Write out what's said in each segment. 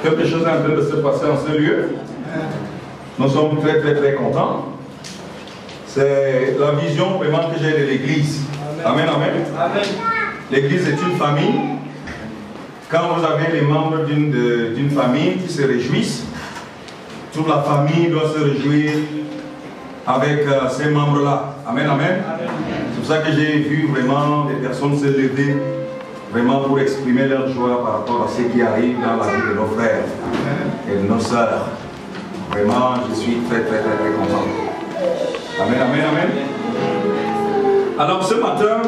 quelque chose est en train de se passer en ce lieu. Nous sommes très contents. C'est la vision vraiment que j'ai de l'Église. Amen, amen. L'Église est une famille. Quand vous avez les membres d'une famille qui se réjouissent, toute la famille doit se réjouir avec ces membres-là. Amen, amen. C'est pour ça que j'ai vu vraiment des personnes se lever vraiment pour exprimer leur joie par rapport à ce qui arrive dans la vie de nos frères et de nos sœurs. Vraiment, je suis très content. Amen, amen, amen. Alors ce matin,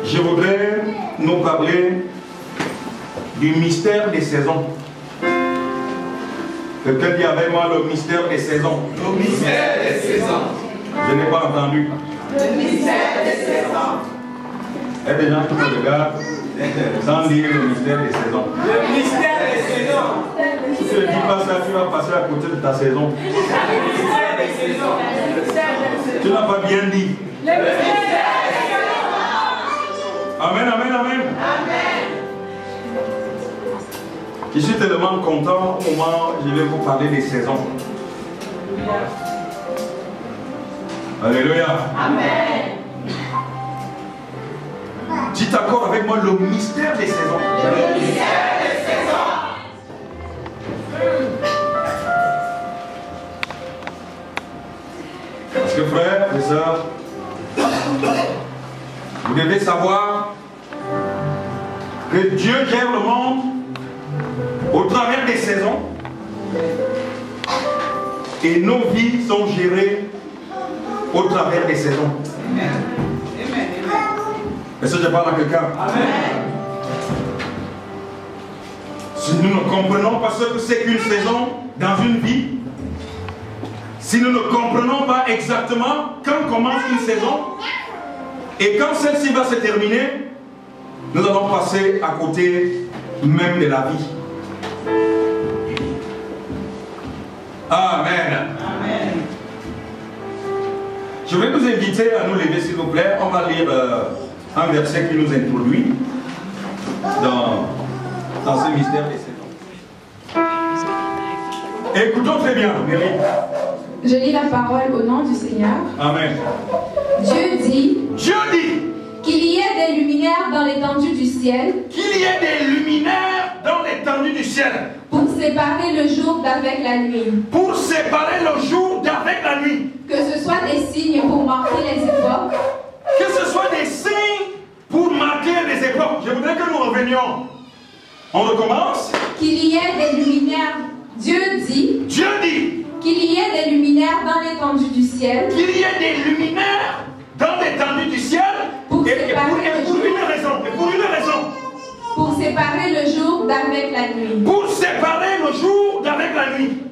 je voudrais nous parler du mystère des saisons. Quelqu'un dit avec moi le mystère des saisons. Le mystère des saisons. Je n'ai pas entendu. Le mystère des saisons. Il y a des gens qui me regardent sans dire le mystère des saisons. Le mystère des saisons. Si tu ne dis pas ça, tu vas passer à côté de ta saison. Le mystère des saisons. Tu n'as pas bien dit. Le mystère des saisons. Amen, amen, amen. Amen. Je suis tellement content au moment où je vais vous parler des saisons. Alléluia. Amen. Dites d'accord avec moi le mystère des saisons. Le mystère des saisons. Parce que frères et sœurs, vous devez savoir que Dieu gère le monde au travers des saisons et nos vies sont gérées au travers des saisons. Amen. Est-ce que je parle à quelqu'un? Amen. Si nous ne comprenons pas ce que c'est qu'une saison dans une vie, si nous ne comprenons pas exactement quand commence une saison et quand celle-ci va se terminer, nous allons passer à côté même de la vie. Amen. Amen. Je vais vous inviter à nous lever s'il vous plaît. On va lire un verset qui nous introduit dans ce mystère des saisons. Écoutons très bien, Mary. Je lis la parole au nom du Seigneur. Amen. Dieu dit qu'il y ait des luminaires dans l'étendue du ciel. Qu'il y ait des luminaires dans l'étendue du ciel. Pour séparer le jour d'avec la nuit. Pour séparer le jour d'avec la nuit. Que ce soit des signes pour marquer les époques. Que ce soit des signes pour marquer les époques. Je voudrais que nous revenions. On recommence. Qu'il y ait des luminaires. Dieu dit qu'il y ait des luminaires dans l'étendue du ciel. Qu'il y ait des luminaires dans l'étendue du ciel. Pour une raison. Pour séparer le jour d'avec la nuit. Pour séparer le jour d'avec la nuit.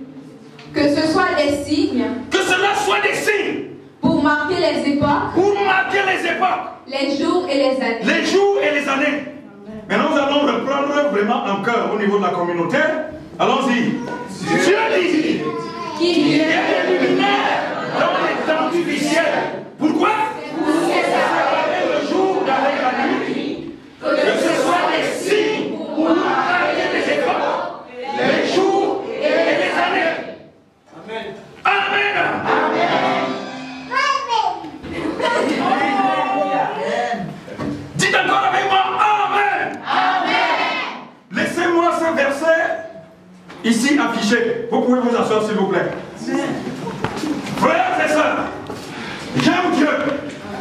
Que ce soit des signes. Que cela soit des signes. Pour marquer les époques. Pour marquer les époques. Les jours et les années. Les jours et les années. Maintenant, nous allons reprendre vraiment en cœur au niveau de la communauté. Allons-y. Dieu dit qu'il y ait des luminaires dans l'étendue du ciel. Pourquoi? Pour séparer le jour d'avec la nuit. Que ce soit des signes pour marquer les époques, les jours et les années. Amen. Amen. Dites encore avec moi, Amen. Amen. Laissez-moi ce verset ici affiché. Vous pouvez vous asseoir s'il vous plaît. Frères et sœurs, j'aime Dieu.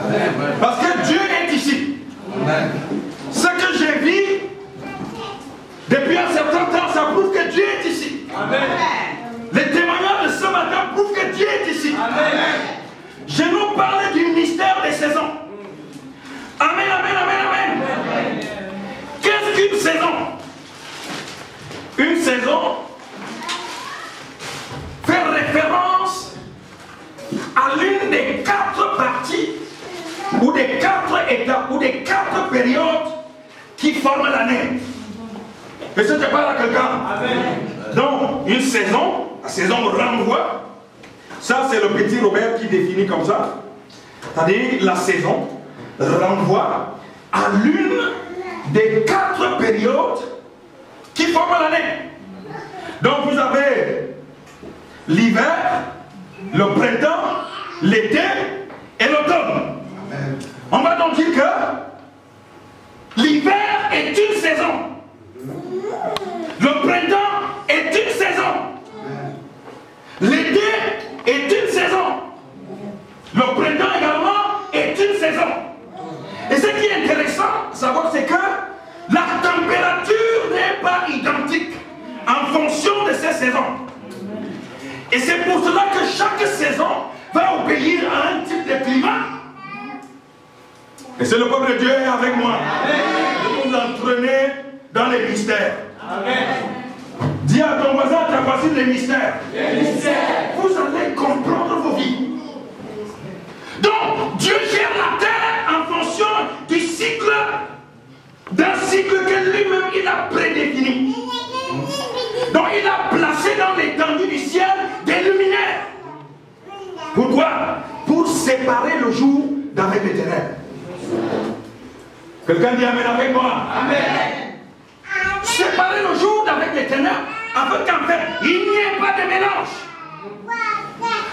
Amen. Parce que Dieu est ici. Amen. Ce que j'ai vu depuis un certain temps, ça prouve que Dieu est ici. Amen. Les témoignages de ce matin prouvent que Dieu est ici. Amen. Je nous parle du mystère des saisons. Amen, amen, amen, amen. Qu'est-ce qu'une saison? Une saison fait référence à l'une des 4 parties ou des 4 étapes ou des 4 périodes qui forment l'année. Est-ce que je parle à quelqu'un? Amen. Donc, une saison, la saison renvoie. Ça, c'est le petit Robert qui définit comme ça. C'est-à-dire, la saison renvoie à l'une des 4 périodes qui forment l'année. Donc vous avez l'hiver, le printemps, l'été et l'automne. On va donc dire que l'hiver est une saison. Le printemps est une saison. L'été est une saison. Le printemps également est une saison. Et ce qui est intéressant à savoir, c'est que la température n'est pas identique en fonction de ces saisons. Et c'est pour cela que chaque saison va obéir à un type de climat. Et c'est le peuple de Dieu est avec moi. Je vous entraîner dans les mystères. Amen. Dis à ton voisin, ta voisine, les mystères. Les mystères. Vous allez comprendre vos vies. Donc, Dieu gère la terre en fonction du cycle, d'un cycle que lui-même il a prédéfini. Donc, il a placé dans l'étendue du ciel des luminaires. Pourquoi? Pour séparer le jour d'avec les ténèbres. Quelqu'un dit Amen avec moi. Amen. Séparer le jour d'avec les ténèbres, afin qu'en fait, il n'y ait pas de mélange.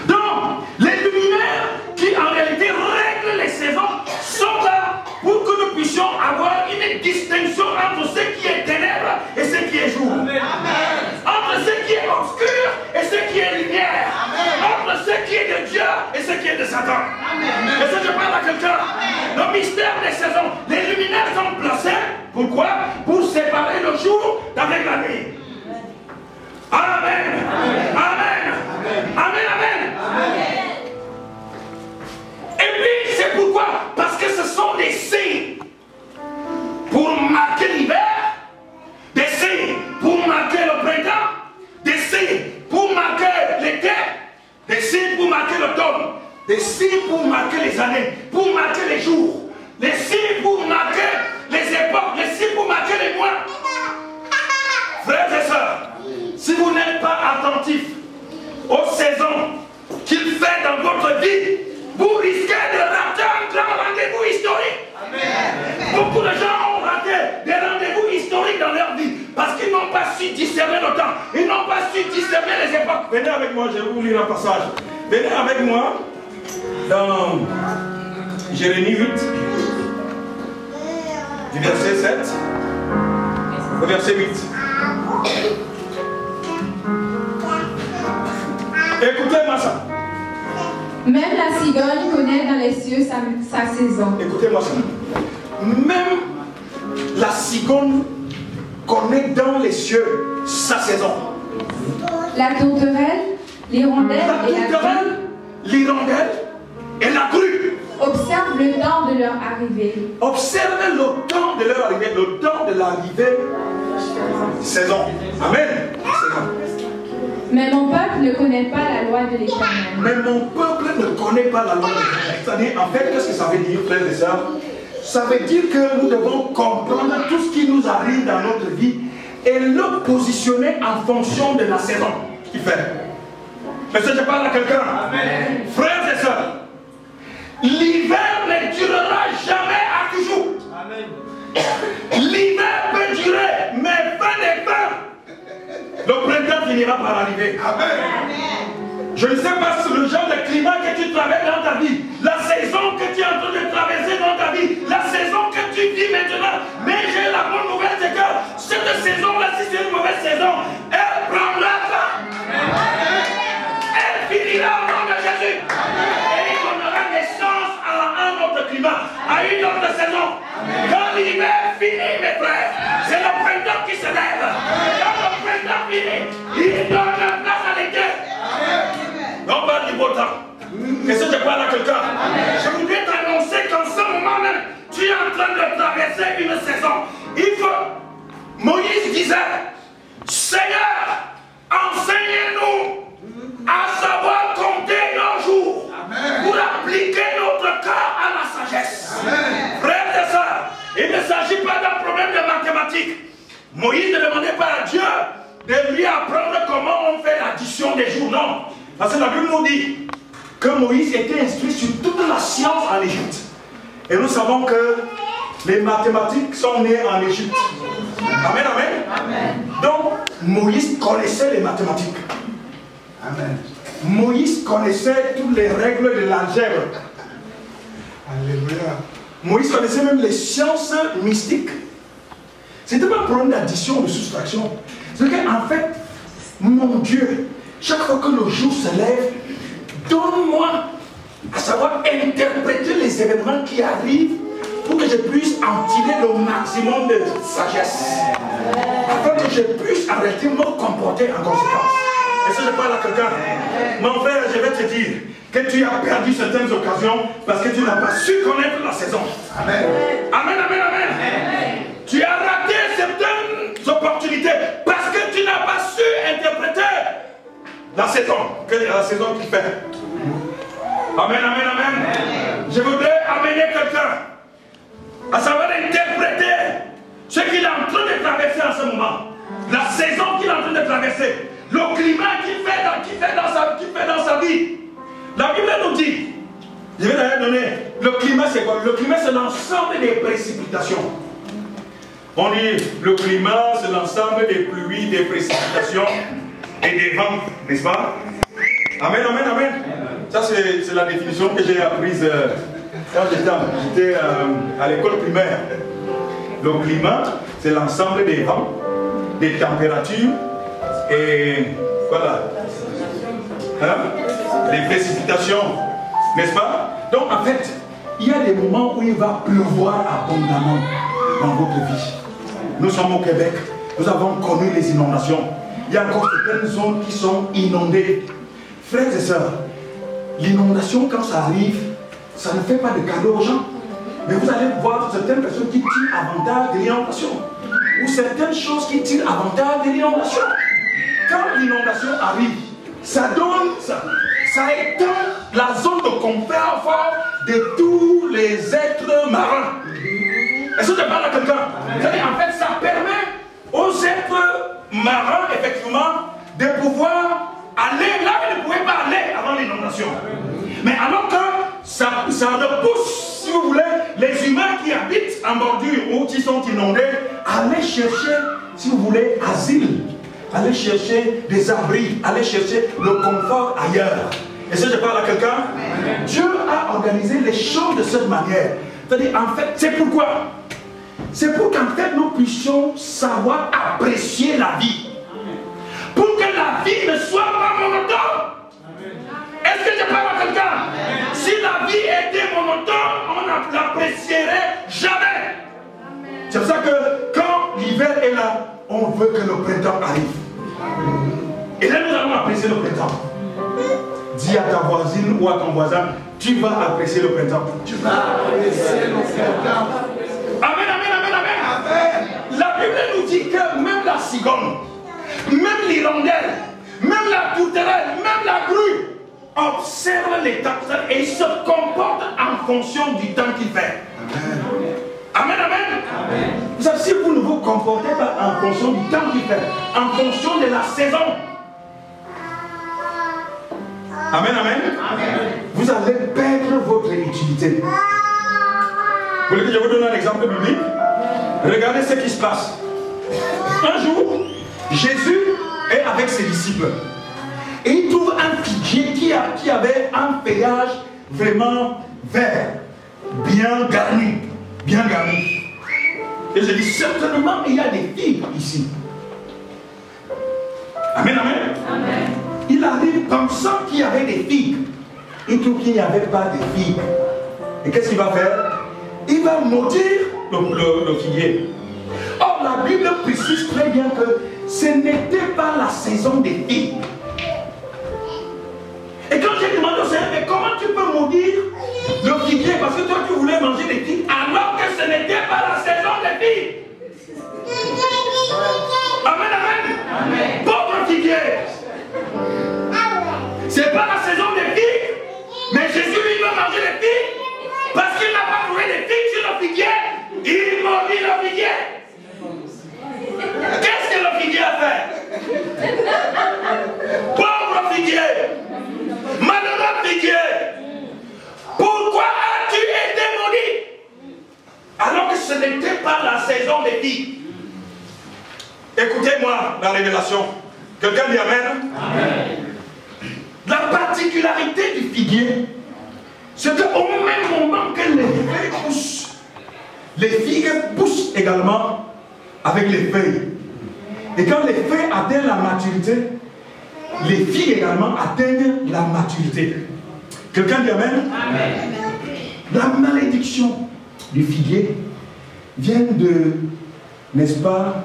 Donc, les luminaires qui en réalité règlent les saisons sont là pour que nous puissions avoir une distinction entre ce qui est ténèbres et ce qui est jour. Amen. Entre ce qui est obscur et ce qui est lumière. Amen. Entre ce qui est de Dieu et ce qui est de Satan. Amen. Et ça, je parle à quelqu'un. Le mystère des saisons, les luminaires sont placés. Pourquoi? Pour séparer le jour d'avec la nuit. Amen. Amen. Amen. Amen. Amen. Amen. Et puis, c'est pourquoi? Parce que ce sont des signes pour marquer l'hiver, des signes pour marquer le printemps, des signes pour marquer l'été, des signes pour marquer l'automne, des signes pour marquer les années, pour marquer les jours, des signes pour marquer les époques, des signes pour marquer les mois. Frères et sœurs, si vous n'êtes pas attentifs aux saisons qu'il fait dans votre vie, vous risquez de rater un grand rendez-vous historique. Amen. Beaucoup de gens ont raté des rendez-vous historiques dans leur vie parce qu'ils n'ont pas su discerner le temps. Ils n'ont pas su discerner les époques. Venez avec moi, je vais vous lire un passage. Venez avec moi dans Jérémie 8, du verset 7 au verset 8. Écoutez-moi ça. Même la cigogne connaît dans les cieux sa saison. Écoutez-moi ça. Même la cigogne connaît dans les cieux sa saison. La tourterelle, l'hirondelle et la grue observent le temps de leur arrivée. Observez le temps de leur arrivée, le temps de l'arrivée. Saison. Amen. Saison. Mais mon peuple ne connaît pas la loi de l'Éternel. Mais mon peuple ne connaît pas la loi de l'Éternel. C'est-à-dire, en fait, qu'est-ce que ça veut dire, frères et sœurs? Ça veut dire que nous devons comprendre tout ce qui nous arrive dans notre vie et le positionner en fonction de la saison qu'il fait. Est-ce que je parle à quelqu'un? Amen. Frères et sœurs, l'hiver ne durera jamais à toujours. Amen. L'hiver peut durer, mais fin des fins. Le printemps finira par arriver. Amen. Je ne sais pas si le genre de climat que tu traverses dans ta vie, la saison que tu es en train de traverser dans ta vie, la saison que tu vis maintenant, mais j'ai la bonne nouvelle, c'est que cette saison-là, si c'est une mauvaise saison, elle prendra fin. Elle finira au nom de Jésus. Et il donnera naissance à un autre climat, à une autre saison. Quand l'hiver finit, mes frères, c'est le printemps qui se lève. Quand le printemps finit, il donne la place à l'été. On parle du beau temps. Est-ce que je parle à quelqu'un? Je voudrais t'annoncer qu'en ce moment même, tu es en train de traverser une saison. Il faut. Moïse disait, Seigneur, enseignez-nous à savoir compter nos jours. Amen. Pour appliquer notre corps à la sagesse. Amen. Frères et sœurs, il ne s'agit pas d'un problème de mathématiques. Moïse ne demandait pas à Dieu de lui apprendre comment on fait l'addition des jours. Non. Parce que la Bible nous dit que Moïse était instruit sur toute la science en Égypte. Et nous savons que les mathématiques sont nées en Égypte. Amen, amen. Amen. Donc, Moïse connaissait les mathématiques. Amen. Moïse connaissait toutes les règles de l'algèbre. Alléluia. Moïse connaissait même les sciences mystiques. C'était pas un problème d'addition ou de soustraction. C'est qu'en fait, mon Dieu, chaque fois que le jour se lève, donne-moi à savoir interpréter les événements qui arrivent pour que je puisse en tirer le maximum de sagesse. Afin que je puisse arrêter de me comporter en conséquence. Et si je parle à quelqu'un, mon frère, je vais te dire que tu as perdu certaines occasions parce que tu n'as pas su connaître la saison. Amen. Amen, amen, amen. Amen. Tu as raté certaines opportunités parce que tu n'as pas su interpréter la saison. Quelle est la saison qu'il fait? Amen, amen, amen. Amen. Je voudrais amener quelqu'un à savoir interpréter ce qu'il est en train de traverser en ce moment. La saison qu'il est en train de traverser. Le climat qu'il fait dans sa vie. La Bible nous dit, je vais d'ailleurs donner, le climat c'est quoi? Le climat c'est l'ensemble des précipitations. On dit, le climat c'est l'ensemble des pluies, des précipitations et des vents, n'est-ce pas? Amen, amen, amen. Ça c'est la définition que j'ai apprise quand j'étais à l'école primaire. Le climat c'est l'ensemble des vents, des températures et voilà. Hein? Les précipitations, n'est-ce pas? Donc en fait, il y a des moments où il va pleuvoir abondamment dans votre vie. Nous sommes au Québec, nous avons connu les inondations. Il y a encore certaines zones qui sont inondées. Frères et sœurs, l'inondation quand ça arrive, ça ne fait pas de cadeau aux gens. Mais vous allez voir certaines personnes qui tirent avantage de l'inondation. Ou certaines choses qui tirent avantage de l'inondation. Quand l'inondation arrive, ça donne, ça étend la zone de confort de tous les êtres marins. Est-ce que je parle à quelqu'un? C'est-à-dire, en fait, ça permet aux êtres marins, effectivement, de pouvoir aller là où ils ne pouvaient pas aller avant l'inondation. Mais alors que ça repousse, si vous voulez, les humains qui habitent en bordure ou qui sont inondés, aller chercher, si vous voulez, asile. Aller chercher des abris, aller chercher le confort ailleurs. Et si je parle à quelqu'un, Dieu a organisé les choses de cette manière. C'est-à-dire, en fait, c'est pourquoi? C'est pour qu'en fait, nous puissions savoir apprécier la vie. Pour que la vie ne soit pas monotone. Est-ce que je parle à quelqu'un? Si la vie était monotone, on ne l'apprécierait jamais. C'est pour ça que quand l'hiver est là, on veut que le printemps arrive. Et là, nous allons apprécier le printemps. Dis à ta voisine ou à ton voisin, tu vas apprécier le printemps. Tu vas apprécier le printemps. Amen, amen, amen, amen. Amen. La Bible nous dit que même la cigogne, même l'hirondelle, même la tourterelle, même la grue observe les temps et se comporte en fonction du temps qu'il fait. Amen, amen. Amen. Vous savez, si vous ne vous comportez pas en fonction du temps qu'il fait, en fonction de la saison, amen, amen, amen, vous allez perdre votre utilité. Vous voulez que je vous donne un exemple biblique? Regardez ce qui se passe. Un jour, Jésus est avec ses disciples et il trouve un figuier qui avait un feuillage vraiment vert, bien garni. Bien garni. Et je dis, certainement, il y a des figues ici. Amen, amen. Amen. Il arrive pensant qu'il y avait des figues. Il trouve qu'il n'y avait pas de figues. Et qu'est-ce qu'il va faire? Il va maudire le figuier. Or, la Bible précise très bien que ce n'était pas la saison des figues. Et quand j'ai demandé au Seigneur, mais comment tu peux maudire le figuier parce que toi tu voulais manger des figues alors que ce n'était pas la saison des figues? Amen, amen. Amen. Pauvre figuier. C'est pas la saison des figues, mais Jésus lui veut manger des figues parce qu'il n'a pas trouvé des figues sur le figuier. Il maudit le figuier. Qu'est-ce que le figuier a fait? Pauvre figuier. Malheureux figuier. Pourquoi as-tu été maudit alors que ce prophétique. Écoutez-moi la révélation. Quelqu'un dit Amen. Amen. La particularité du figuier, c'est qu'au même moment que les feuilles poussent, les figues poussent également avec les feuilles. Et quand les feuilles atteignent la maturité, les figues également atteignent la maturité. Quelqu'un dit Amen. Amen. La malédiction du figuier vient de, n'est-ce pas,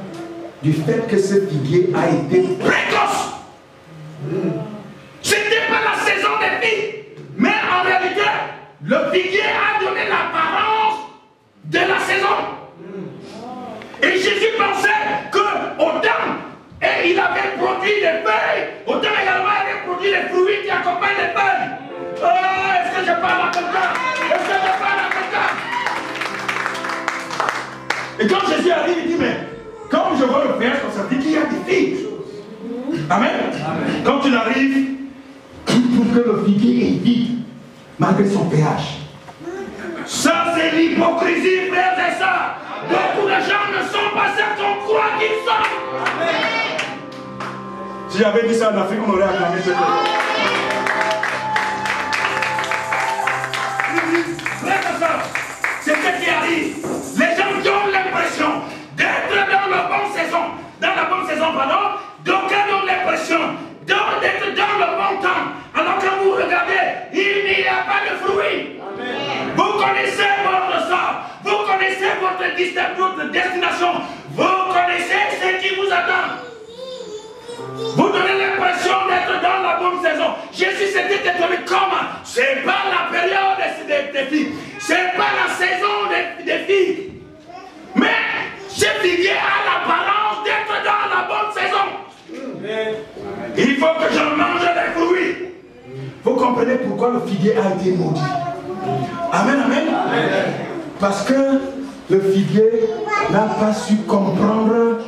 du fait que ce figuier a été précoce. Ce n'était pas la saison des filles, mais en réalité, le figuier a donné l'apparence de la saison. Et Jésus pensait que autant et il avait produit des feuilles, autant également il avait produit les fruits qui accompagnent les feuilles. Oh, est-ce que je parle à quelqu'un? Est-ce que je parle à quelqu'un? Et quand Jésus arrive, il dit, mais quand je vois le faire, ça dit qu'il y a des filles. Amen. Amen. Quand il arrive, il trouve que le figuier est vide, malgré son pH. Ça, c'est l'hypocrisie, frères et sœurs. Beaucoup de gens ne sont pas ceux qu'on croit qu'ils sont. Amen. Si j'avais dit ça en Afrique, on aurait acclamé ce temps. Frères et sœurs, c'est ce qui arrive. Les gens qui ont l'impression d'être dans la bonne saison, pardon, d'aucuns ont l'impression d'être dans le bon temps. Alors quand vous regardez, il n'y a pas de fruits. Amen. Vous connaissez votre sort, vous connaissez votre destination, vous connaissez ce qui vous attend. Vous donnez l'impression d'être dans la bonne saison. Jésus s'était étonné comment? C'est pas la période des filles, c'est pas la saison des filles. Mais ce figuier a l'apparence d'être dans la bonne saison. Il faut que je mange des fruits. Vous comprenez pourquoi le figuier a été maudit? Amen, amen. Amen. Parce que le figuier n'a pas su comprendre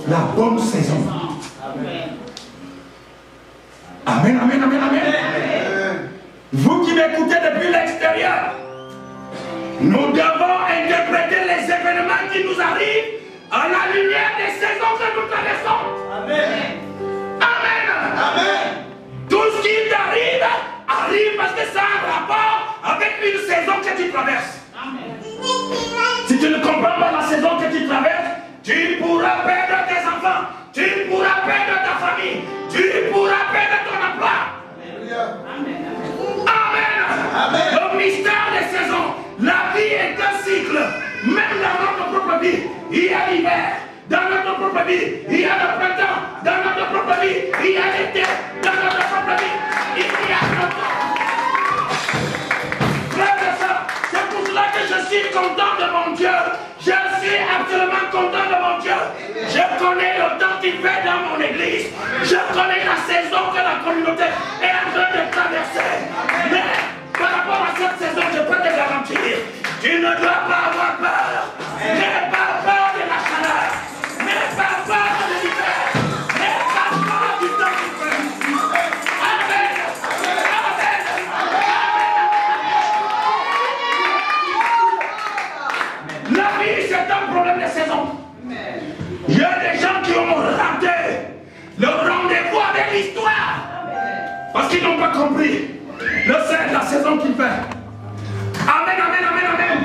la bonne saison. Amen, amen, amen, amen. Vous qui m'écoutez depuis l'extérieur, nous devons interpréter les événements qui nous arrivent à la lumière des saisons que nous traversons. Amen. Amen. Amen. Tout ce qui t'arrive, arrive parce que ça a un rapport avec une saison que tu traverses. Amen. Si tu ne comprends pas la saison que tu traverses, tu pourras perdre tes enfants, tu pourras perdre ta famille, tu pourras perdre ton emploi. Amen. Amen. Amen. Le mystère des saisons. La vie est un cycle. Même dans notre propre vie, il y a l'hiver. Dans notre propre vie, il y a le printemps. Dans notre propre vie, il y a l'été. Dans notre propre vie, il y a le temps. Frère et sœurs, c'est pour cela que je suis content de mon Dieu. Je suis absolument content de mon Dieu. Je connais le temps qu'il fait dans mon église. Je connais la saison que la communauté est en train de traverser. Mais par rapport à cette saison, je peux te garantir, tu ne dois pas avoir peur. N'aie pas peur de la chaleur. N'aie pas peur de l'hiver. N'aie pas peur du temps qu'il fait. Amen. Amen. Amen. La vie, c'est un problème de saison. Il y a des gens qui ont raté le rendez-vous avec l'histoire. Parce qu'ils n'ont pas compris la saison qu'il fait. Amen, amen, amen, amen.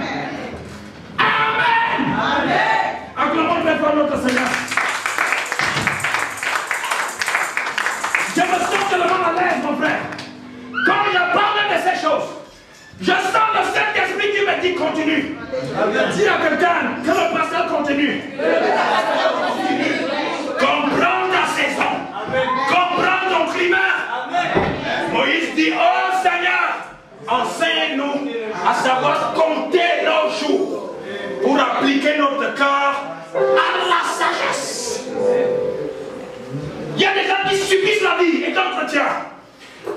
Amen. Amen. Acclamons très fort notre Seigneur. Je me sens tellement à l'aise, mon frère. Quand je parle de ces choses, je sens le Saint-Esprit qui me dit continue. Dis à quelqu'un que le pasteur continue. Comprends ta saison. Comprends ton climat. Moïse dit, oh Seigneur, enseigne-nous à savoir compter nos jours pour appliquer notre cœur à la sagesse. Il y a des gens qui subissent la vie et d'entretien.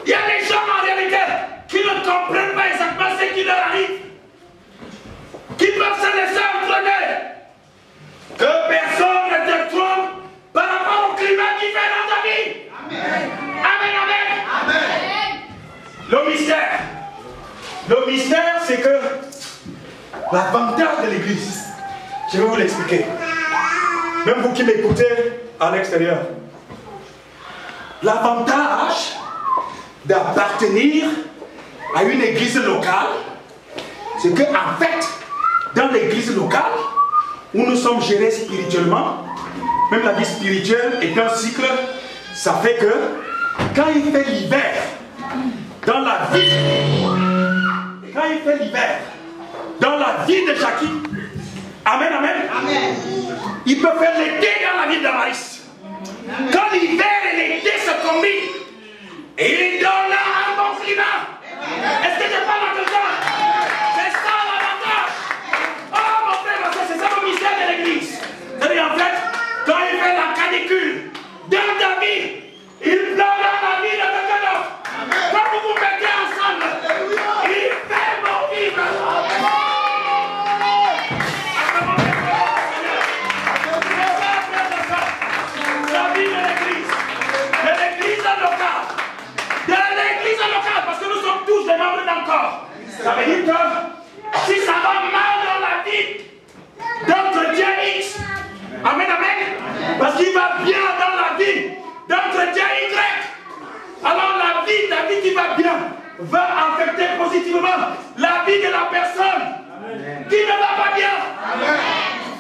Il y a des gens en réalité qui ne comprennent pas exactement ce qui leur arrive, qui peuvent se laisser entraîner. Que personne ne te trompe par rapport au climat qui fait dans ta vie. Amen. Amen, amen. Amen. Le mystère, c'est que l'avantage de l'église, Je vais vous l'expliquer. Même vous qui m'écoutez à l'extérieur. L'avantage d'appartenir à une église locale, c'est qu'en fait, dans l'église locale, où nous sommes gérés spirituellement, même la vie spirituelle est un cycle, ça fait que quand il fait l'hiver, dans la vie, dans la vie de Jackie, amen, amen, amen, il peut faire l'été dans la vie d'Amaris. Quand l'hiver et l'été se combinent, il donne un bon climat. Est-ce que je parle à quelqu'un? C'est ça l'avantage. Oh mon frère, c'est ça le mystère de l'église. C'est-à-dire en fait, quand il fait la canicule dans ta vie, il pleut dans la vie de quelqu'un d'autre. Quand vous vous mettez ensemble, il fait bon vivre. La vie de l'église locale. De l'église locale, parce que nous sommes tous des membres d'un corps. Ça veut dire que si ça va mal dans la vie d'entretien X, amen, amen, parce qu'il va bien dans la vie d'entretien Y, alors la vie qui va bien va affecter positivement la vie de la personne qui ne va pas bien. Amen.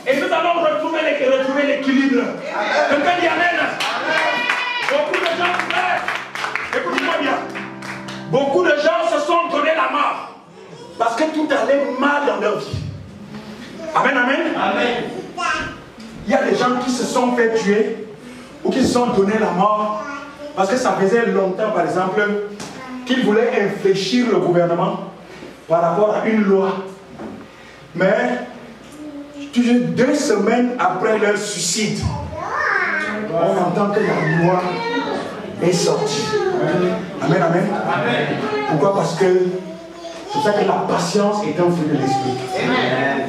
Et nous allons retrouver l'équilibre. Quelqu'un dit amen. Beaucoup de gens, frère, écoutez-moi bien, beaucoup de gens se sont donné la mort parce que tout allait mal dans leur vie. Amen, amen. Amen. Il y a des gens qui se sont fait tuer ou qui se sont donné la mort parce que ça faisait longtemps, par exemple, qu'ils voulaient infléchir le gouvernement par rapport à une loi. Mais 2 semaines après leur suicide, on entend que la loi est sortie. Amen, amen. Amen. Pourquoi? Parce que c'est ça que la patience est un fruit de l'esprit.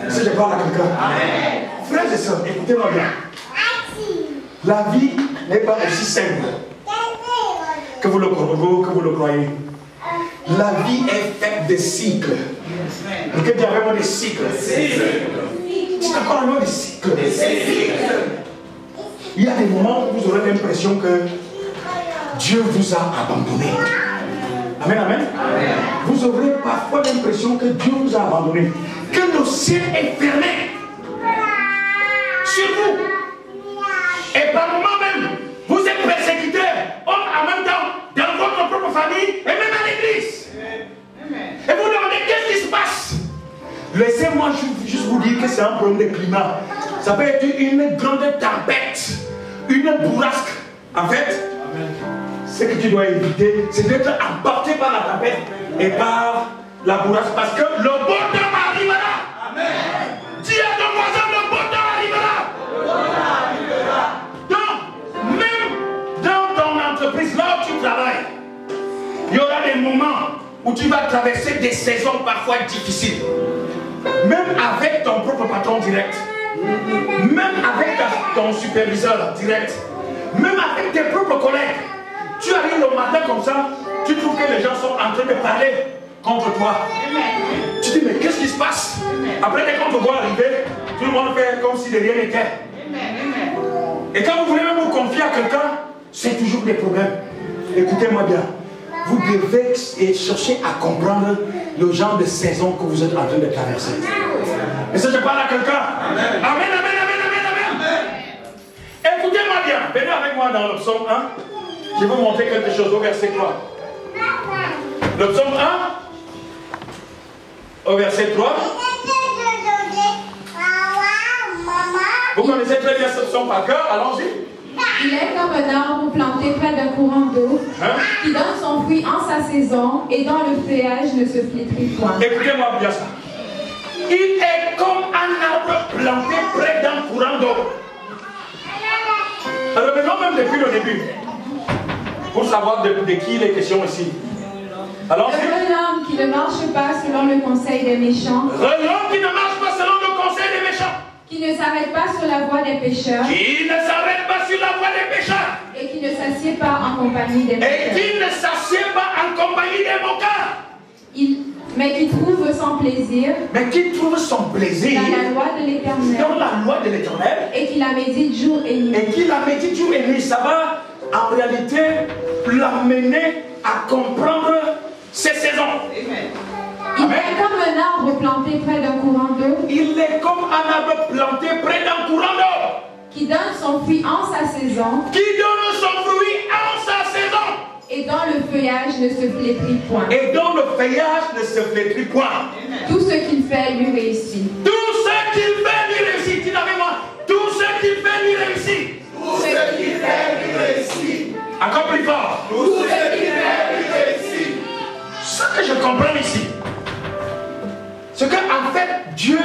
Si je parle à quelqu'un, frères et sœurs, écoutez-moi bien. La vie n'est pas aussi simple que vous le croyez. La vie est faite de cycles. Donc il y a vraiment des cycles. C'est encore un mot de cycle. Il y a des moments où vous aurez l'impression que Dieu vous a abandonné. Amen, amen. Vous aurez parfois l'impression que Dieu vous a abandonné. Que le ciel est fermé sur vous. Et par moments même, vous êtes persécutés, en même temps, dans votre propre famille et même à l'église. Et vous demandez qu'est-ce qui se passe. Laissez-moi juste vous dire que c'est un problème de climat. Ça peut être une grande tempête, une bourrasque. En fait, ce que tu dois éviter, c'est d'être emporté par la tempête et par la bourrasque. Parce que le beau temps arrivera. Amen. Dis à ton voisin, le beau temps arrivera. Donc, même dans ton entreprise, là où tu travailles, il y aura des moments où tu vas traverser des saisons parfois difficiles. Même avec ton propre patron direct, même avec ton superviseur direct, même avec tes propres collègues. Tu arrives le matin comme ça, tu trouves que les gens sont en train de parler contre toi. Tu dis mais qu'est-ce qui se passe? Après dès qu'on te voit arriver, tout le monde fait comme si de rien n'était. Et quand vous voulez même vous confier à quelqu'un, c'est toujours des problèmes. Écoutez-moi bien. Vous devez chercher à comprendre le genre de saison que vous êtes en train de traverser. Et ça, je parle à quelqu'un. Amen, amen, amen, amen, amen. Écoutez-moi bien. Venez avec moi dans le psaume 1. Je vais vous montrer quelque chose au verset 3. Le psaume 1, au verset 3. Vous connaissez très bien ce psaume par cœur. Allons-y. Il est comme un arbre planté près d'un courant d'eau, qui donne son fruit en sa saison et dont le feuillage ne se flétrit point. Écoutez-moi bien ça. Il est comme un arbre planté près d'un courant d'eau. Revenons même depuis le début, pour savoir de qui il est question ici. Alors, heureux l'homme qui ne marche pas selon le conseil des méchants. L'homme qui ne marche pas selon le conseil des méchants. Qui ne s'arrête pas sur la voie des pécheurs. Qui ne s'arrête pas sur la voie des pécheurs. Et qui ne s'assied pas en compagnie des moqueurs. Et qui ne s'assied pas en compagnie des moqueurs. mais qui trouve son plaisir dans la loi de l'Éternel et qui la médite jour et nuit. Ça va en réalité l'amener à comprendre ses saisons. Il est comme un arbre planté près d'un courant d'eau. Il est comme un arbre planté près d'un courant d'eau. Qui donne son fruit en sa saison. Et dont le feuillage ne se flétrit point. Tout ce qu'il fait lui réussit. Dis avec moi. Tout ce qu'il fait lui réussit. Encore plus fort. Tout ce qu'il fait lui réussit. Ce que je comprends ici, c'est qu'en fait, Dieu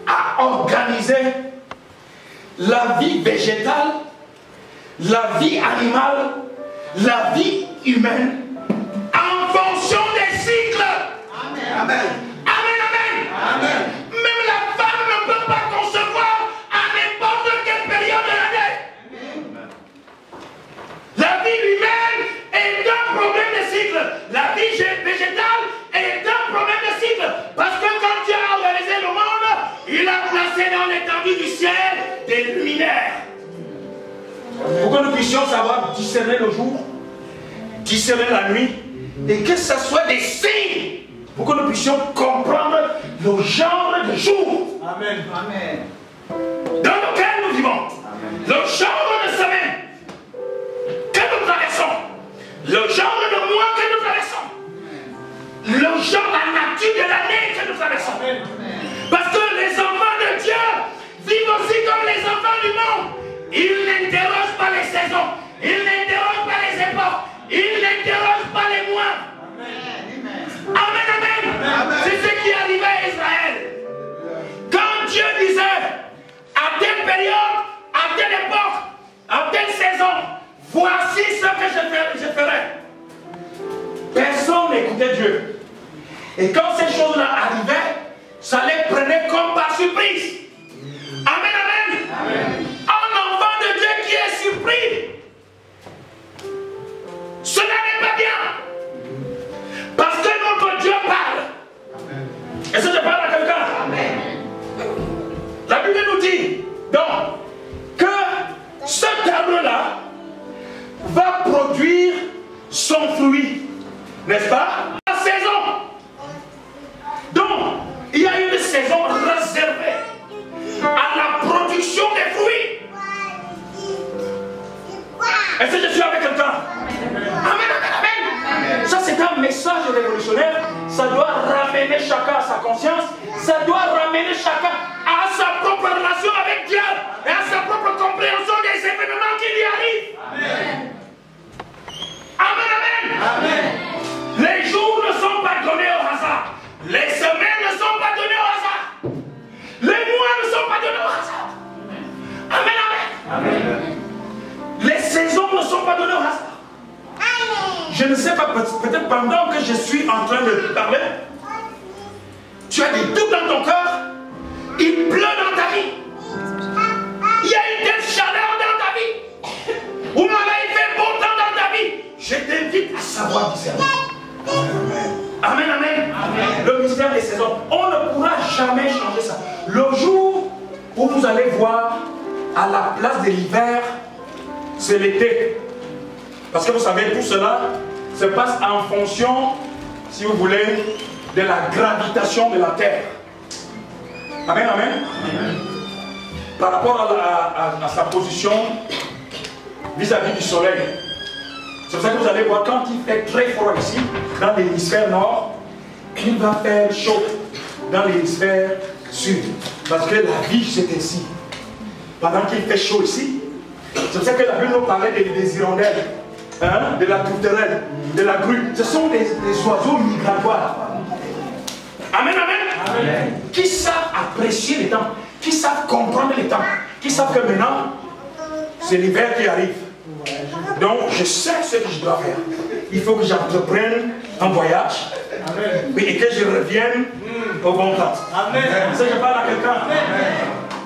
a organisé la vie végétale, la vie animale, la vie humaine en fonction des cycles. Amen. Amen. Amen. Amen. Même la femme ne peut pas concevoir à n'importe quelle période de l'année. La vie humaine est un problème de cycle. La vie végétale est un problème de cycle. Parce que quand Dieu a organisé le monde, il a placé dans l'étendue du ciel des luminaires. Pour que nous puissions savoir discerner le jour, discerner la nuit, et que ce soit des signes pour que nous puissions comprendre le genre de jour. Amen. Amen. Dans lequel nous vivons. Amen. Le genre de semaine que nous traversons. Le genre de mois que nous traversons. Le genre, la nature de l'année que nous traversons. Amen. Parce que les enfants de Dieu vivent aussi comme les enfants du monde. Ils n'interrogent pas les saisons. Ils n'interrogent pas les époques. Ils n'interrogent pas les mois. Amen, amen. Amen. C'est ce qui arrivait à Israël. Quand Dieu disait, à telle période, à telle époque, à telle saison, voici ce que je ferai. Personne n'écoutait Dieu. Et quand ces choses-là arrivaient, ça les prenait comme par surprise. Amen, amen. Amen. Un enfant de Dieu qui est surpris, cela n'est pas bien. Parce que notre Dieu parle. Amen. Est-ce que je parle à quelqu'un? Amen. La Bible nous dit donc que cet arbre-là va produire son fruit, n'est-ce pas? La saison. Donc, il y a une saison réservée à la production des fruits. Est-ce que je suis avec quelqu'un? Amen, amen, amen. Ça, c'est un message révolutionnaire. Ça doit ramener chacun à sa conscience. Ça doit ramener chacun à sa propre relation avec Dieu et à sa propre compréhension des événements qui lui arrivent. Amen. Amen, amen. Amen. Les jours ne sont pas donnés au hasard. Les semaines ne sont pas données au hasard. Les mois ne sont pas donnés au hasard. Amen, amen. Amen. Les saisons ne sont pas données au hasard. Je ne sais pas, peut-être pendant que je suis en train de parler, tu as des doutes dans ton cœur, il pleut dans ta vie. Il y a une telle chaleur dans ta vie. Ou il fait beau temps dans ta vie. Je t'invite à savoir discerner. Amen, amen. Amen. Le mystère des saisons. On ne pourra jamais changer ça. Le jour où vous allez voir à la place de l'hiver, c'est l'été. Parce que vous savez, tout cela se passe en fonction, si vous voulez, de la gravitation de la Terre. Amen, amen. Amen. Par rapport à sa position vis-à-vis du soleil. C'est pour ça que vous allez voir, quand il fait très froid ici, dans l'hémisphère nord, il va faire chaud dans l'hémisphère sud. Parce que la vie, c'est ainsi. Pendant qu'il fait chaud ici, c'est pour ça que la Bible nous parlait des hirondelles, hein, de la tourterelle, de la grue. Ce sont des oiseaux migratoires. Amen, amen. Amen. Qui savent apprécier les temps, qui savent comprendre les temps, qui savent que maintenant, c'est l'hiver qui arrive. Donc, je sais ce que je dois faire. Il faut que j'entreprenne un voyage. Amen. Et que je revienne au bon temps. Amen. Ça, je parle à quelqu'un.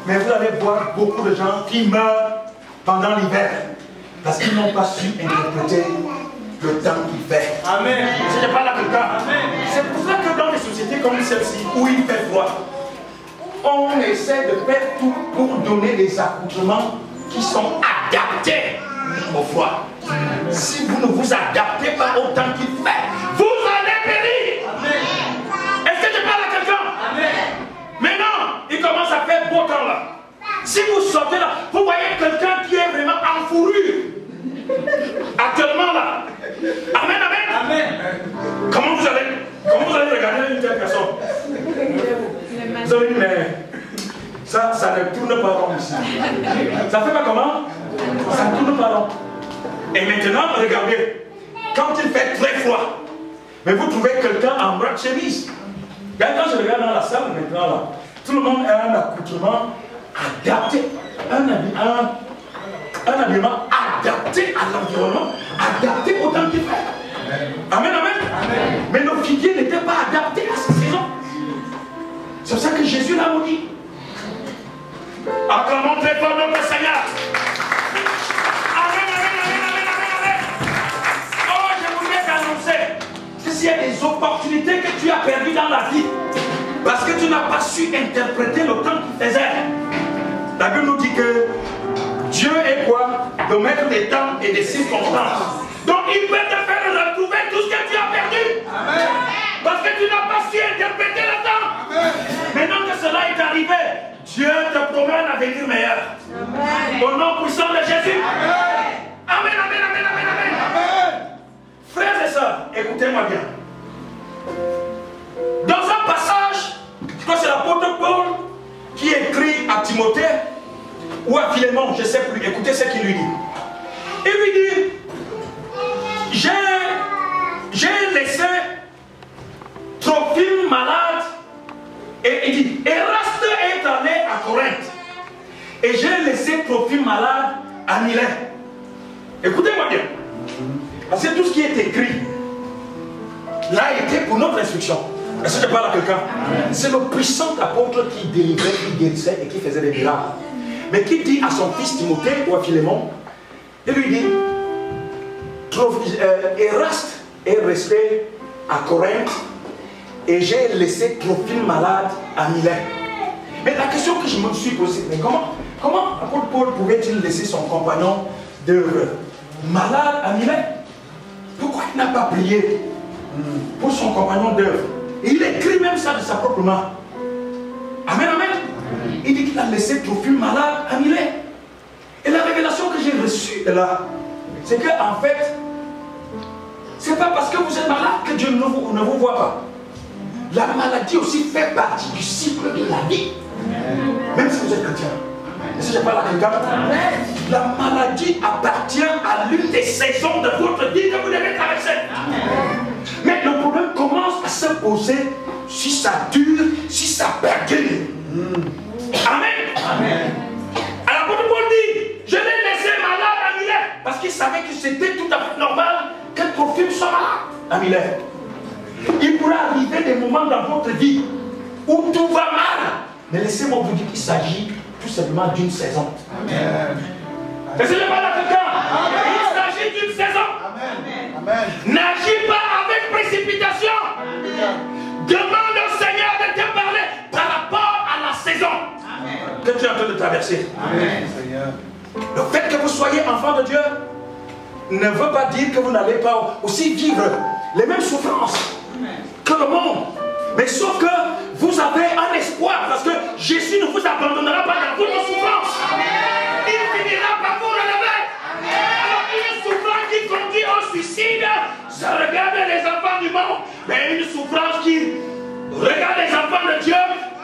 Mais vous allez voir beaucoup de gens qui meurent pendant l'hiver parce qu'ils n'ont pas su interpréter le temps qu'il fait. Amen. Ça, je parle à quelqu'un. C'est pour ça que dans sociétés comme celle-ci, où il fait froid, on essaie de faire tout pour donner des accoutrements qui sont adaptés au froid. Si vous ne vous adaptez pas au temps qu'il fait, vous allez périr. Est-ce que je parle à quelqu'un? Maintenant, il commence à faire beau temps là. Si vous sortez là, vous voyez quelqu'un qui est vraiment en fourrure. Actuellement là. Amen, amen. Amen. Comment vous allez regarder une telle personne? Vous allez dire, mais ça ne tourne pas rond ici. Ça fait pas comment? Ça ne tourne pas rond. Et maintenant, regardez, quand il fait très froid, mais vous trouvez quelqu'un en bras de chemise. Quand je regarde dans la salle maintenant là, tout le monde a un accoutrement adapté, un habillement adapté à l'environnement, adapté au temps qu'il fait. Amen, amen. Amen. Mais nos figuiers n'étaient pas adaptés à cette saison. C'est pour ça que Jésus l'a maudit. Acclamons très fort notre Seigneur. Amen, amen, amen, amen, amen, amen. Oh, je voudrais t'annoncer que s'il y a des opportunités que tu as perdues dans la vie, parce que tu n'as pas su interpréter le temps qu'il faisait. La Bible nous dit que Dieu est quoi? Le maître des temps et des circonstances. Donc il peut te faire retrouver tout ce que tu as perdu. Amen. Parce que tu n'as pas su interpréter le temps. Amen. Maintenant que cela est arrivé, Dieu te promet un avenir meilleur. Amen. Au nom puissant de Jésus. Amen. Amen, amen, amen, amen, amen. Amen. Frères et sœurs, écoutez-moi bien. Dans un passage, je crois que c'est l'apôtre Paul qui écrit à Timothée ou à Philémon, je ne sais plus, écoutez ce qu'il lui dit. Il lui dit, j'ai laissé Trophime malade, et il dit, Eraste est allé à Corinthe, et j'ai laissé Trophime malade à Milet. Écoutez-moi bien, parce que tout ce qui est écrit là été pour notre instruction. Est-ce que je parle à quelqu'un? C'est le puissant apôtre qui délivrait, qui guérissait et qui faisait des miracles. Mais qui dit à son fils Timothée ou à Philémon, il lui dit, Eraste est resté à Corinthe et j'ai laissé Trophime malade à Milet. Mais la question que je me suis posée, mais comment l'apôtre Paul pouvait-il laisser son compagnon d'œuvre malade à Milet? Pourquoi il n'a pas prié pour son compagnon d'œuvre? Et il écrit même ça de sa propre main. Amen, amen. Il dit qu'il a laissé Trophime malade à Milet. Et la révélation que j'ai reçue de là, c'est qu'en fait, c'est pas parce que vous êtes malade que Dieu ne vous voit pas. La maladie aussi fait partie du cycle de la vie. Même si vous êtes chrétien. Est-ce que je parle à quelqu'un? La maladie appartient à l'une des saisons de votre vie que vous devez traverser. Mais le problème commence à se poser si ça dure, si ça perdure. Amen. Amen. Alors l'apôtre Paul dit, je l'ai laissé malade à Milet, parce qu'il savait que c'était tout à fait normal que Trophime soit malade à Milet. Il pourrait arriver des moments dans votre vie où tout va mal. Mais laissez-moi vous dire qu'il s'agit tout simplement d'une saison. Amen. Est-ce que je parle à quelqu'un? Il s'agit d'une saison. Amen. N'agis pas avec précipitation. Amen. Demande au Seigneur de te parler par rapport à la saison que tu es en train de traverser. Amen. Le fait que vous soyez enfant de Dieu ne veut pas dire que vous n'allez pas aussi vivre les mêmes souffrances que le monde. Mais sauf que vous avez un espoir, parce que Jésus ne vous abandonnera pas dans votre souffrance. Il finira par vous relever. Alors une souffrance qui conduit au suicide, ça regarde les enfants du monde. Mais une souffrance qui regarde les enfants de Dieu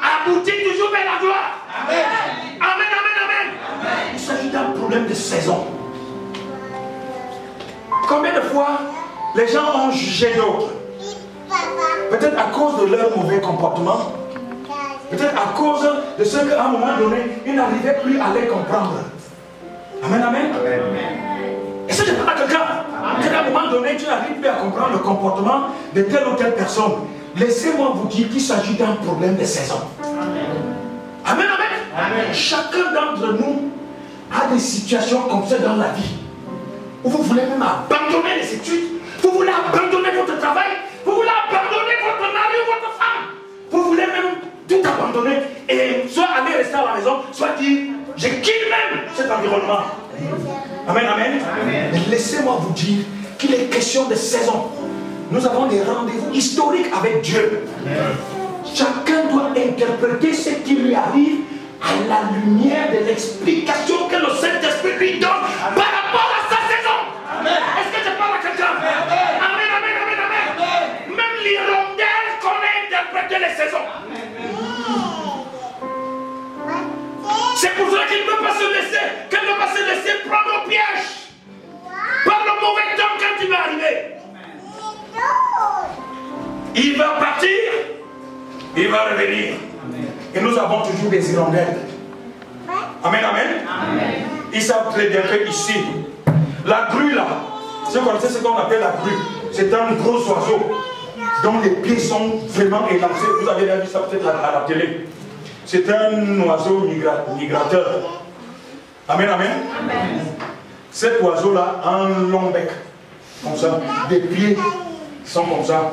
aboutit toujours vers la gloire. Amen. Amen, amen, amen. Il s'agit d'un problème de saison. Combien de fois les gens ont jugé d'autres? Peut-être à cause de leur mauvais comportement. Peut-être à cause de ce qu'à un moment donné, ils n'arrivaient plus à les comprendre. Amen, amen. Est-ce que je parle à quelqu'un? À un moment donné, tu n'arrives plus à comprendre le comportement de telle ou telle personne. Laissez-moi vous dire qu'il s'agit d'un problème de saison. Amen, amen. Chacun d'entre nous a des situations comme ça dans la vie. Où vous voulez même abandonner les études. Vous voulez abandonner votre travail. Vous voulez abandonner votre mari ou votre femme. vous voulez même tout abandonner et soit aller rester à la maison, soit dire, je quitte même cet environnement. Amen, amen. Amen. Mais laissez-moi vous dire qu'il est question de saison. Nous avons des rendez-vous historiques avec Dieu. Amen. Chacun doit interpréter ce qui lui arrive à la lumière de l'explication que le Saint-Esprit lui donne par rapport à sa saison. Amen. Est-ce que je parle à quelqu'un? Amen, amen, amen, amen. Même l'hirondelle connaît interpréter les saisons. C'est pour cela qu'il ne peut pas se laisser, qu'elle ne peut pas se laisser prendre au piège par le mauvais temps quand il va arriver. Il va partir, il va revenir. Et nous avons toujours des hirondelles. Amen, amen. Amen. Ils savent très bien que ici, la grue là, si vous connaissez ce qu'on appelle la grue, c'est un gros oiseau dont les pieds sont vraiment élancés. Vous avez déjà vu ça peut-être à la télé. C'est un oiseau migrateur. Amen, amen. Amen. Cet oiseau-là a un long bec, comme ça. Des pieds sont comme ça.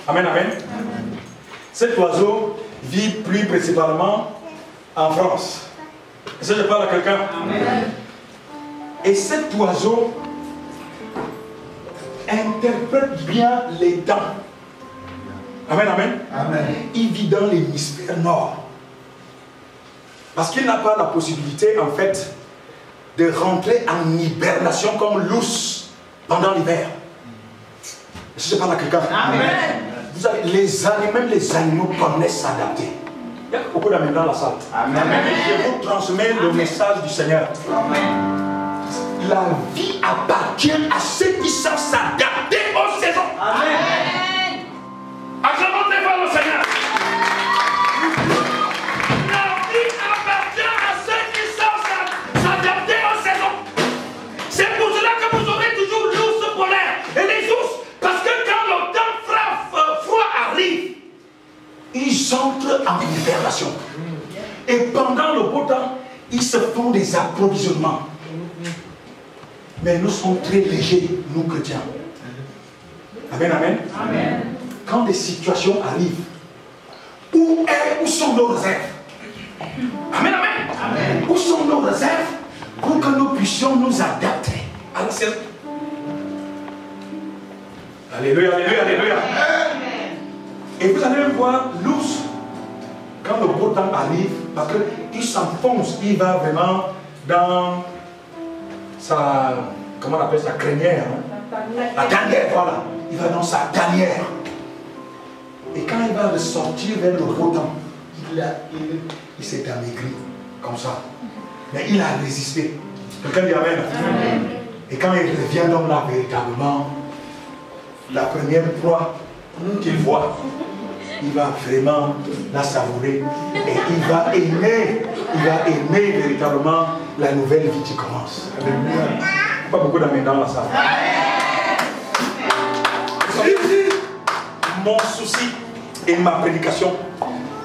Amen, amen. Amen. Cet oiseau vit plus principalement en France. Est-ce que je parle à quelqu'un? Amen. Et cet oiseau interprète bien les temps. Amen, amen. Amen. Il vit dans l'hémisphère nord. Parce qu'il n'a pas la possibilité, en fait, de rentrer en hibernation comme l'ours pendant l'hiver. Est-ce que je parle à quelqu'un? Amen. Vous savez, même les animaux connaissent s'adapter. Il y a beaucoup d'amis dans la salle. Amen. Je vous transmets le message du Seigneur. Amen. La vie appartient à ceux qui savent s'adapter aux saisons. Amen. Acclamons très fort le Seigneur. Ils entrent en hibernation. Et pendant le beau temps, ils se font des approvisionnements. Mais nous sommes très légers, nous chrétiens. Amen, amen. Amen. Quand des situations arrivent, où sont nos réserves? Amen, amen. Amen. Où sont nos réserves pour que nous puissions nous adapter à la saison? Alléluia, alléluia, alléluia. Et vous allez voir l'ours, quand le beau temps arrive, parce qu'il s'enfonce, il va vraiment dans sa, comment on appelle ça, crinière, hein? La tanière, voilà. Il va dans sa tanière. Et quand il va ressortir vers le beau temps, il s'est amaigri, comme ça. Mais il a résisté. Quelqu'un dit Amen. Amen. Et quand il revient donc là, véritablement, la première proie qu'il voit, il va vraiment la savourer et il va aimer véritablement la nouvelle vie qui commence. Pas beaucoup d'amis dans la salle. Mon souci et ma prédication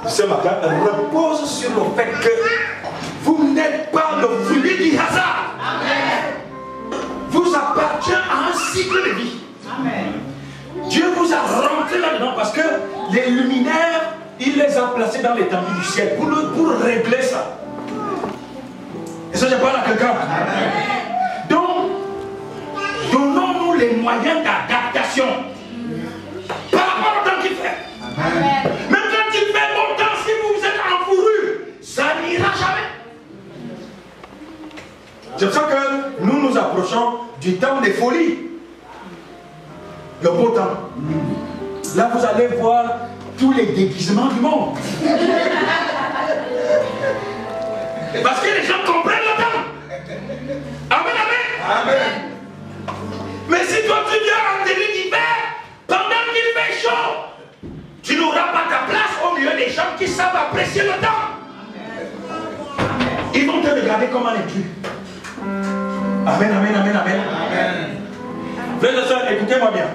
ce matin repose sur le fait que vous n'êtes pas le fruit du hasard. Vous appartenez à un cycle de vie. Amen. Dieu vous a rentré là-dedans parce que les luminaires, il les a placés dans l'étendue du ciel pour régler ça. Et ça, je parle à quelqu'un. Donc, donnons-nous les moyens d'adaptation par rapport au temps qu'il fait. Amen. Même quand il fait bon temps, si vous êtes en fourrure, ça n'ira jamais. C'est pour ça que nous nous approchons du temps des folies. Le beau temps. Là, vous allez voir tous les déguisements du monde. Parce que les gens comprennent le temps. Amen, amen. Amen. Mais si toi tu viens en tenue d'hiver, pendant qu'il fait chaud, tu n'auras pas ta place au milieu des gens qui savent apprécier le temps. Ils vont te regarder comme un intrus. Amen, amen, amen, amen. Amen. Frères et sœurs, écoutez-moi bien.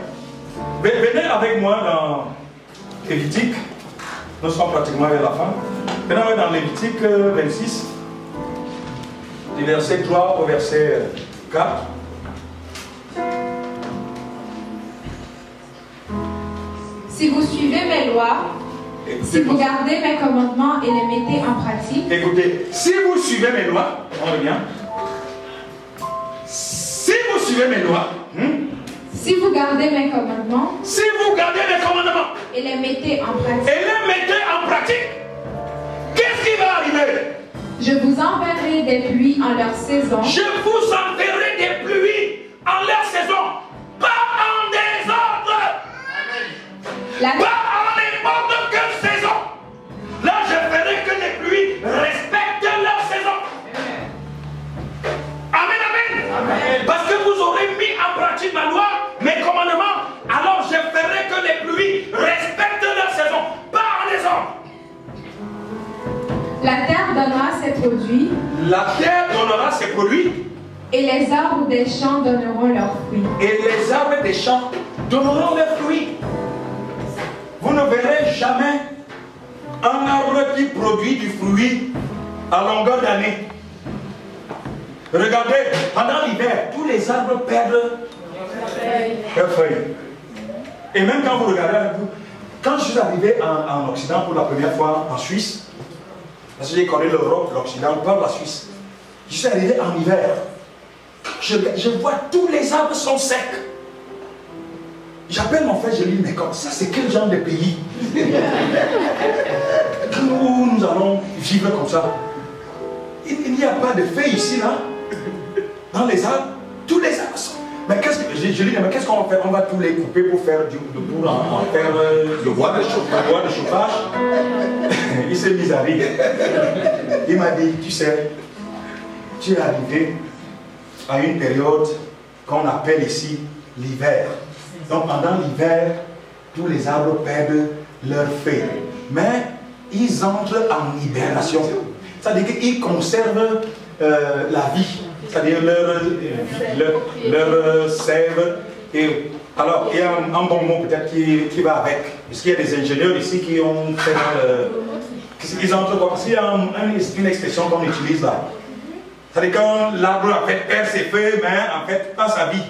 Venez avec moi dans Lévitique. Nous sommes pratiquement vers la fin. Venez dans Lévitique 26, du verset 3 au verset 4. Si vous suivez mes lois Si vous gardez mes commandements et les mettez en pratique. Écoutez, si vous suivez mes lois, on revient. Si vous suivez mes lois, si vous gardez mes commandements, si vous gardez mes commandements et les mettez en pratique, qu'est-ce qui va arriver? Je vous enverrai des pluies en leur saison. Je vous enverrai des pluies en leur saison, pas en désordre, pas en n'importe quelle saison. Là, je ferai que les pluies respectent leur saison. Amen, amen. Amen. Parce que vous aurez mis en pratique ma loi, mes commandements, alors je ferai que les pluies respectent leur saison, pas en désordre. La terre donnera ses produits. La terre donnera ses produits. Et les arbres des champs donneront leurs fruits. Et les arbres des champs donneront leurs fruits. Vous ne verrez jamais un arbre qui produit du fruit à longueur d'année. Regardez, pendant l'hiver, tous les arbres perdent leurs feuilles. Et même quand vous regardez avec vous, quand je suis arrivé en Occident pour la première fois en Suisse, parce que j'ai connu l'Europe, l'Occident, par la Suisse, je suis arrivé en hiver. Je vois tous les arbres sont secs. J'appelle mon frère, je lui dis, mais comme ça, c'est quel genre de pays où nous allons vivre comme ça? Il n'y a pas de feuilles ici, là. Dans les arbres, tous les arbres sont. Mais qu'est-ce que je lui dis, mais qu'est-ce qu'on va faire? On va tous les couper pour faire pour en faire le bois de chauffage. Il s'est mis à rire. Il m'a dit, tu sais, tu es arrivé à une période qu'on appelle ici l'hiver. Donc pendant l'hiver, tous les arbres perdent leurs feuilles. Mais ils entrent en hibernation. C'est-à-dire qu'ils conservent la vie. C'est-à-dire leur sève. Et alors, il y a un bon mot peut-être qui va avec. Parce qu'il y a des ingénieurs ici qui ont fait ils entrent quoi? Parce qu'il y a une expression qu'on utilise là. C'est-à-dire quand l'arbre en fait perd ses feuilles, mais en fait pas sa vie.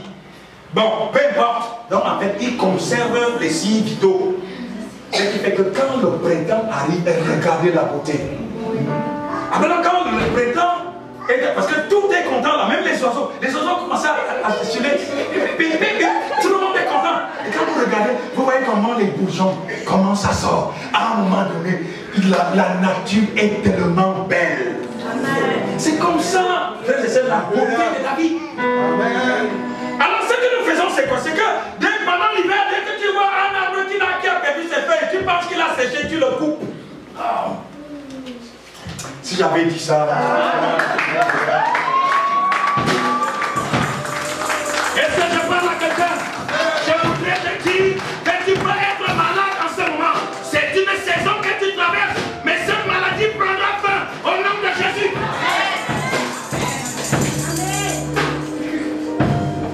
Bon, peu importe. Donc en fait, il conserve les signes vitaux. Ce qui fait que quand le printemps arrive, regardez la beauté. Maintenant, quand le printemps, parce que tout est content là, même les oiseaux commencent à filer. Tout le monde est content. Et quand vous regardez, vous voyez comment les bourgeons, comment ça sort. À un moment donné, la nature est tellement belle. C'est comme ça, c'est la beauté de la vie. Amen. Alors ce que nous faisons, c'est quoi? C'est que pendant l'hiver, dès que tu vois un arbre qui a perdu ses feuilles, tu penses qu'il a séché, tu le coupes. Oh. Si j'avais dit ça. Est-ce que je parle à quelqu'un? Je voudrais te dire que tu peux être malade en ce moment. C'est une saison que tu traverses, mais cette maladie prendra fin au nom de Jésus.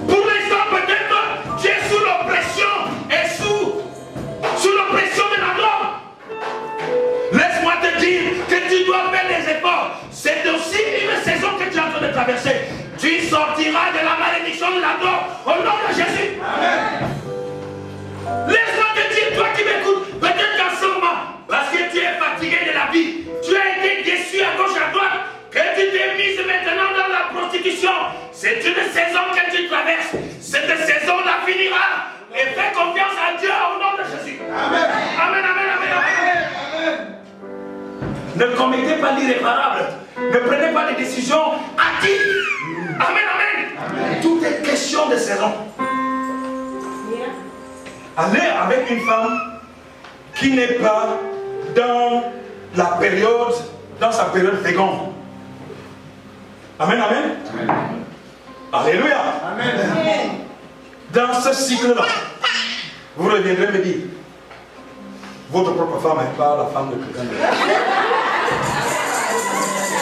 Pour l'instant, peut-être, tu es sous l'oppression et sous l'oppression de la drogue. Laisse-moi te dire que tu dois faire des efforts. C'est aussi une saison que tu es en train de traverser. Tu sortiras de la malédiction de la drogue au nom de Jésus. Amen. Laisse-moi te dire, toi qui m'écoutes, peut-être qu'en ce moment, parce que tu es fatigué de la vie, tu as été déçu à gauche, à droite, que tu t'es mise maintenant dans la prostitution. C'est une saison que tu traverses. Cette saison la finira. Et fais confiance à Dieu au nom de Jésus. Amen. Amen, amen, amen, amen. Ne commettez pas l'irréparable. Ne prenez pas des décisions hâtives. Amen, amen. Tout est question de saison. Allez avec une femme qui n'est pas dans la période, dans sa période féconde. Amen, amen. Amen. Alléluia. Amen. Dans ce cycle-là, vous reviendrez me dire, votre propre femme n'est pas la femme de quelqu'un d'autre.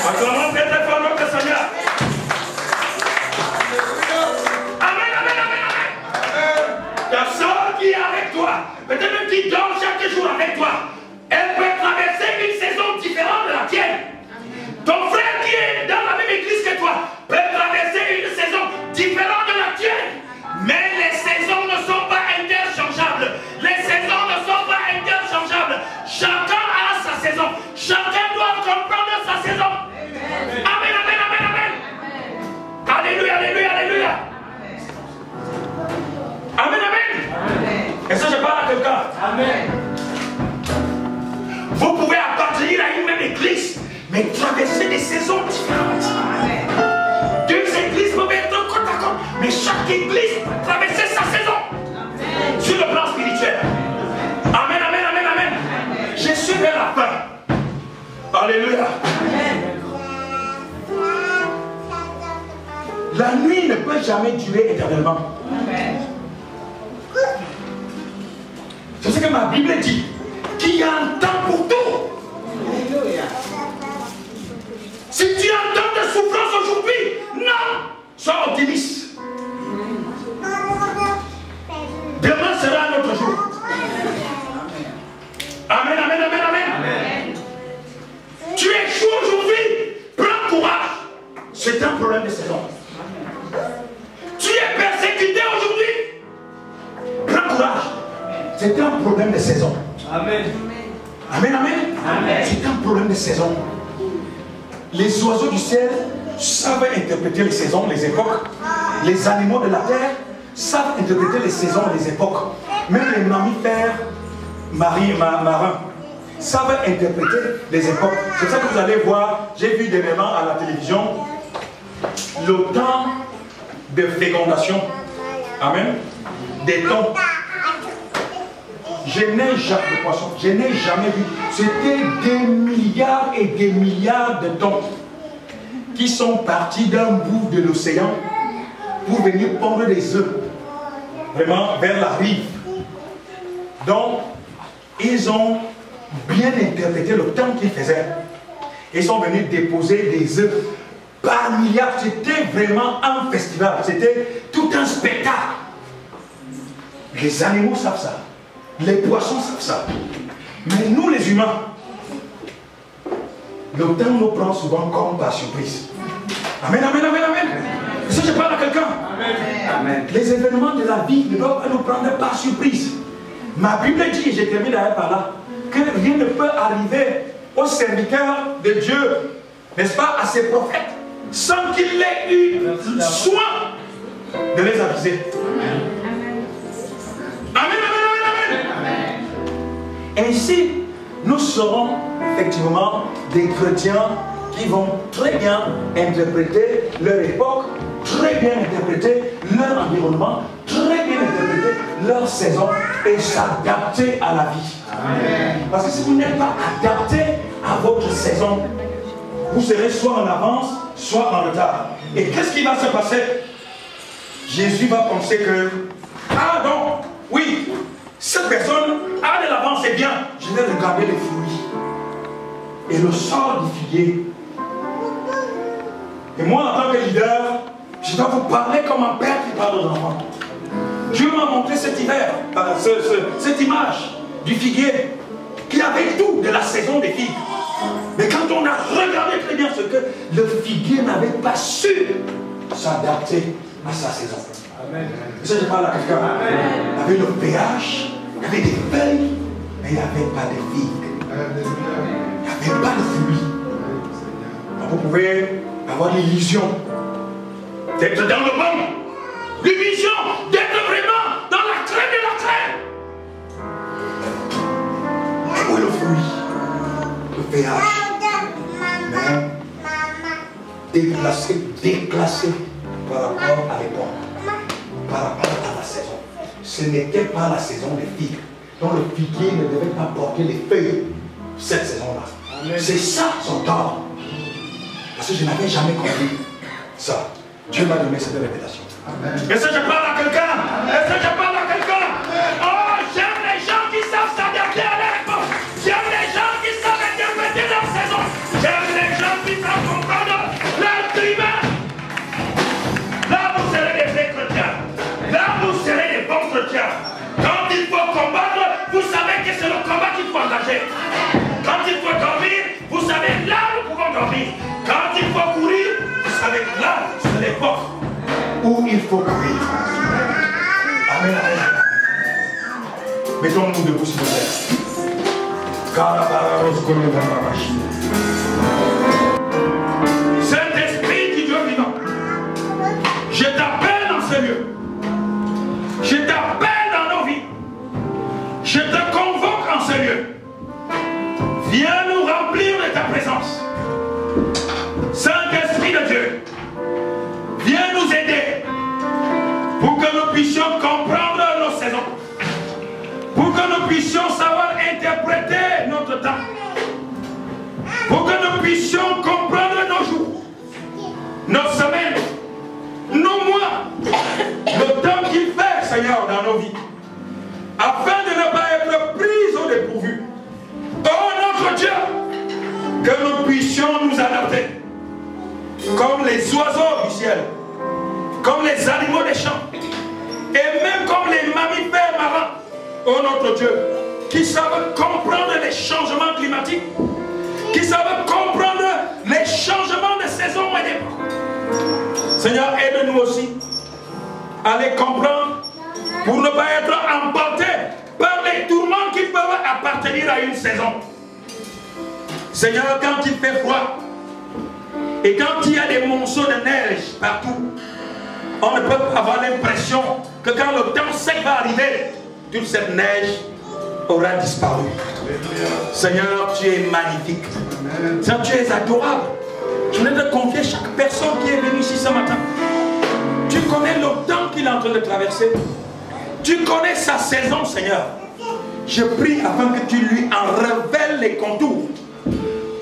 Acclamons très très fort notre Seigneur. Amen, amen, amen, amen. Ta soeur qui est avec toi, peut-être même qui dort chaque jour avec toi, elle peut traverser une saison différente de la tienne. Ton frère qui est dans la même église que toi peut traverser une saison différente de la tienne. Mais les saisons ne sont pas interchangeables. Les saisons ne sont pas interchangeables. Chacun Vous pouvez appartenir à une même église, mais traverser des saisons différentes. Deux églises peuvent être côte à côte, mais chaque église peut traverser sa saison. Sur le plan spirituel. Amen, amen, amen, amen. Je suis vers la fin. Alléluia. La nuit ne peut jamais durer éternellement. C'est ce que ma Bible dit. Qu'il y a un temps pour tout. Si tu as un temps de souffrance aujourd'hui, non, sois optimiste. Demain sera un autre jour. Amen, amen, amen, amen. Tu échoues aujourd'hui, prends courage. C'est un problème de saison. Tu es persécuté aujourd'hui, prends courage. C'est un problème de saison. Amen. Amen, amen. C'est un problème de saison. Les oiseaux du ciel savent interpréter les saisons, les époques. Les animaux de la terre savent interpréter les saisons et les époques. Même les mammifères marins savent interpréter les époques. C'est ça que vous allez voir. J'ai vu dernièrement à la télévision le temps de fécondation. Amen. Des temps. Je n'ai jamais vu. C'était des milliards et des milliards de tons qui sont partis d'un bout de l'océan pour venir pondre des œufs vraiment vers la rive. Donc, ils ont bien interprété le temps qu'ils faisaient. Ils sont venus déposer des œufs par milliards. C'était vraiment un festival. C'était tout un spectacle. Les animaux savent ça. Les poissons savent ça. Mais nous les humains, le temps nous prend souvent comme par surprise. Amen, amen, amen, amen. Est-ce que je parle à quelqu'un? Amen. Les événements de la vie ne doivent pas nous prendre par surprise. Ma Bible dit, et je termine par là, que rien ne peut arriver aux serviteurs de Dieu, n'est-ce pas, à ses prophètes, sans qu'il ait eu soin de les aviser. Amen, amen, amen, amen. Ainsi, nous serons effectivement des chrétiens qui vont très bien interpréter leur époque, très bien interpréter leur environnement, très bien interpréter leur saison et s'adapter à la vie. Amen. Parce que si vous n'êtes pas adapté à votre saison, vous serez soit en avance, soit en retard. Et qu'est-ce qui va se passer? Jésus va penser que, ah non, oui, cette personne a de l'avance, c'est bien, je vais regarder les fruits et le sort du figuier. Et moi, en tant que leader, je dois vous parler comme un père qui parle aux enfants. Dieu m'a montré cet hiver, cette image du figuier qui avait tout de la saison des figues. Mais quand on a regardé très bien ce que le figuier n'avait pas su s'adapter à sa saison. Amen. Ça, je parle à quelqu'un. Il y avait le pH, il y avait des feuilles, mais il n'y avait pas de figues. Il n'y avait pas de fruits. Donc vous pouvez avoir l'illusion d'être dans le bon, l'illusion d'être vraiment dans la crème de la crème. Où est le fruit? Le pH. Mais déclassé par rapport à l'époque, par rapport à la saison. Ce n'était pas la saison des figues. Donc le figuier ne devait pas porter les feuilles cette saison-là. C'est ça son tort. Parce que je n'avais jamais compris ça. Dieu m'a donné cette révélation. Est-ce que je parle à quelqu'un? Est-ce que je parle à quelqu'un? Oh, j'aime les gens qui savent s'adapter à leur époque. J'aime les gens qui savent interpréter leur saison. J'aime les gens qui savent comprendre leur climat. Là, vous serez des vrais chrétiens. Là, vous serez des bons chrétiens. Quand il faut combattre, vous savez que c'est le combat qu'il faut engager. Quand il faut dormir, vous savez là nous pouvons dormir. Quand il faut courir, vous savez là, c'est l'époque où il faut courir. Amen, amen. Mettons-nous debout s'il vous plaît. Saint-Esprit du Dieu vivant, je t'appelle dans ce lieu. Je t'appelle dans nos vies. Je te convoque puissions comprendre nos saisons. Pour que nous puissions savoir interpréter notre temps. Pour que nous puissions comprendre nos jours, nos semaines, nos mois, le temps qu'il fait, Seigneur, dans nos vies. Afin de ne pas être pris au dépourvu. Oh notre Dieu, que nous puissions nous adapter. Comme les oiseaux du ciel, comme les animaux des champs, et même comme les mammifères marins, oh notre Dieu, qui savent comprendre les changements climatiques, qui savent comprendre les changements de saison et d'époque. Seigneur, aide-nous aussi à les comprendre pour ne pas être emportés par les tourments qui peuvent appartenir à une saison. Seigneur, quand il fait froid et quand il y a des monceaux de neige partout, on ne peut pas avoir l'impression que quand le temps sec va arriver, toute cette neige aura disparu. Seigneur, tu es magnifique. Seigneur, tu es adorable. Je voudrais te confier chaque personne qui est venue ici ce matin. Tu connais le temps qu'il est en train de traverser. Tu connais sa saison, Seigneur. Je prie afin que tu lui en révèles les contours.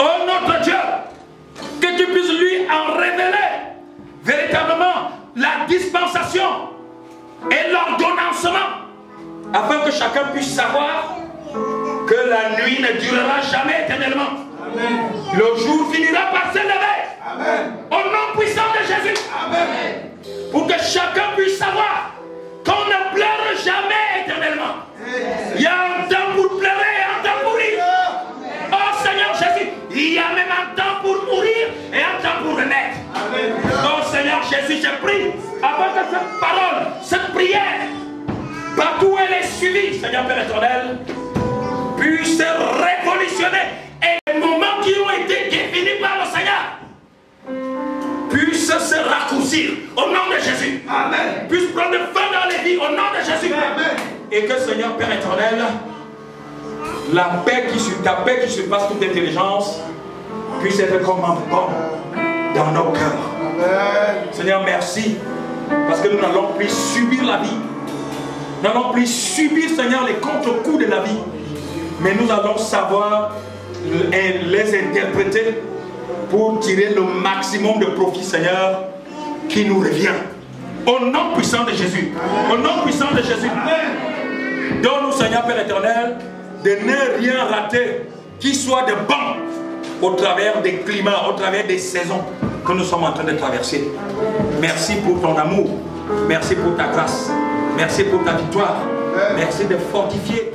Oh notre Dieu, que tu puisses lui en révéler véritablement la dispensation et l'ordonnancement, afin que chacun puisse savoir que la nuit ne durera jamais éternellement. Amen. Le jour finira par se lever. Au nom puissant de Jésus. Amen. Pour que chacun puisse savoir qu'on ne pleure jamais éternellement. Il y a un temps pour pleurer et un temps pour rire. Oh Seigneur Jésus, il y a même un temps pour mourir et un temps pour renaître. Oh Seigneur Jésus, je prie afin que cette parole, cette prière, partout où elle est suivie, Seigneur Père éternel, puisse révolutionner et les moments qui ont été définis par le Seigneur puissent se raccourcir au nom de Jésus. Amen. Puissent prendre fin dans les vies au nom de Jésus. Amen. Et que Seigneur Père éternel, la paix ta paix qui surpasse toute intelligence puisse être comme un baume dans nos cœurs. Amen. Seigneur, merci parce que nous n'allons plus subir la vie. Nous n'allons plus subir, Seigneur, les contre-coups de la vie. Mais nous allons savoir les interpréter pour tirer le maximum de profit, Seigneur, qui nous revient. Au nom puissant de Jésus. Au nom puissant de Jésus. Donne-nous, Seigneur Père éternel, de ne rien rater qui soit de bon au travers des climats, au travers des saisons que nous sommes en train de traverser. Merci pour ton amour. Merci pour ta grâce. Merci pour ta victoire. Merci de fortifier